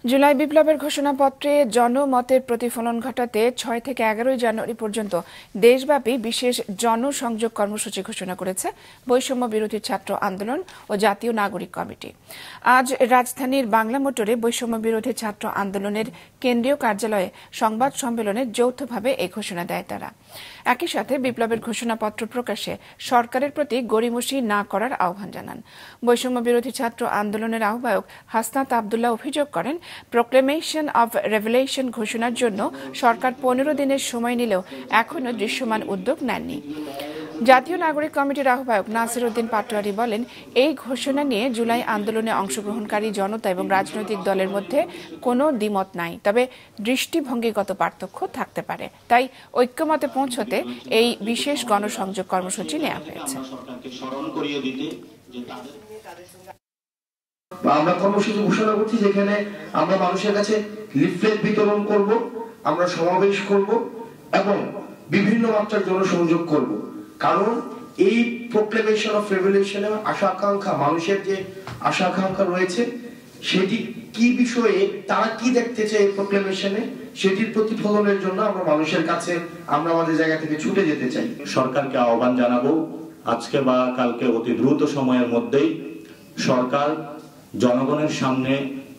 জুলাই বিপ্লবের ঘোষণাপত্রে জনমতের প্রতিফলন ঘটাতে ৬ থেকে ১১ জানুয়ারি পর্যন্ত দেশব্যাপী বিশেষ জনসংযোগ কর্মসূচি ঘোষণা করেছে বৈষম্য বিরোধী ছাত্র আন্দোলন ও জাতীয় নাগরিক কমিটি। আজ রাজধানীর বাংলা মোটরে বৈষম্য বিরোধী ছাত্র আন্দোলনের কেন্দ্রীয় কার্যালয়ে সংবাদ সম্মেলনে যৌথভাবে এই ঘোষণা দেয় তারা। একই সাথে বিপ্লবের ঘোষণাপত্র প্রকাশে সরকারের প্রতি গড়িমসি না করার আহ্বান জানান। বৈষম্য বিরোধী ছাত্র আন্দোলনের আহ্বায়ক হাসনাত আবদুল্লাহ অভিযোগ করেন, প্রোক্লেমেশন অব রেভেলেশন ঘোষণার জন্য সরকার ১৫ দিনের সময় নিলেও এখনও দৃশ্যমান উদ্যোগ নেননি। জাতীয় নাগরিক কমিটির আহ্বায়ক নাসির উদ্দিন পাটোয়ারি বলেন, এই ঘোষণা নিয়ে জুলাই আন্দোলনে অংশগ্রহণকারী জনতা এবং রাজনৈতিক দলের মধ্যে কোনো দ্বিমত নাই, তবে দৃষ্টিভঙ্গিগত পার্থক্য থাকতে পারে। তাই ঐক্যমতে পৌঁছতে এই বিশেষ গণসংযোগ কর্মসূচি নেওয়া হয়েছে। আমরা কর্মসূচি ঘোষণা করছি, যেখানে আমরা মানুষের কাছে লিফলেট বিতরণ করব, আমরা সমাবেশ করব এবং বিভিন্ন মাত্রার জনসংযোগ করব। কারণ এই প্রোক্লেমেশন অফ রেভলিউশনের আশা আকাঙ্ক্ষা, মানুষের যে আশা আকাঙ্ক্ষা রয়েছে, সেটি কি বিষয়ে তারা কি দেখতে চায় এই প্রোক্লেমেশনে, সেটির প্রতিফলনের জন্য আমরা মানুষের কাছে আমরা আমাদের জায়গা থেকে ছুটে যেতে চাই। সরকারকে আহ্বান জানাবো, আজকে বা কালকে অতি দ্রুত সময়ের মধ্যেই সরকার জনগণের সামনে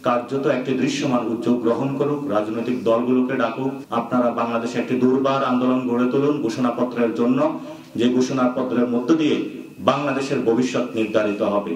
কার্যত একটি দৃশ্যমান উদ্যোগ গ্রহণ করুক, রাজনৈতিক দলগুলোকে ডাকুক। আপনারা বাংলাদেশে একটি দুর্বার আন্দোলন গড়ে তুলুন ঘোষণাপত্রের জন্য, যে ঘোষণাপত্রের মধ্য দিয়ে বাংলাদেশের ভবিষ্যৎ নির্ধারিত হবে।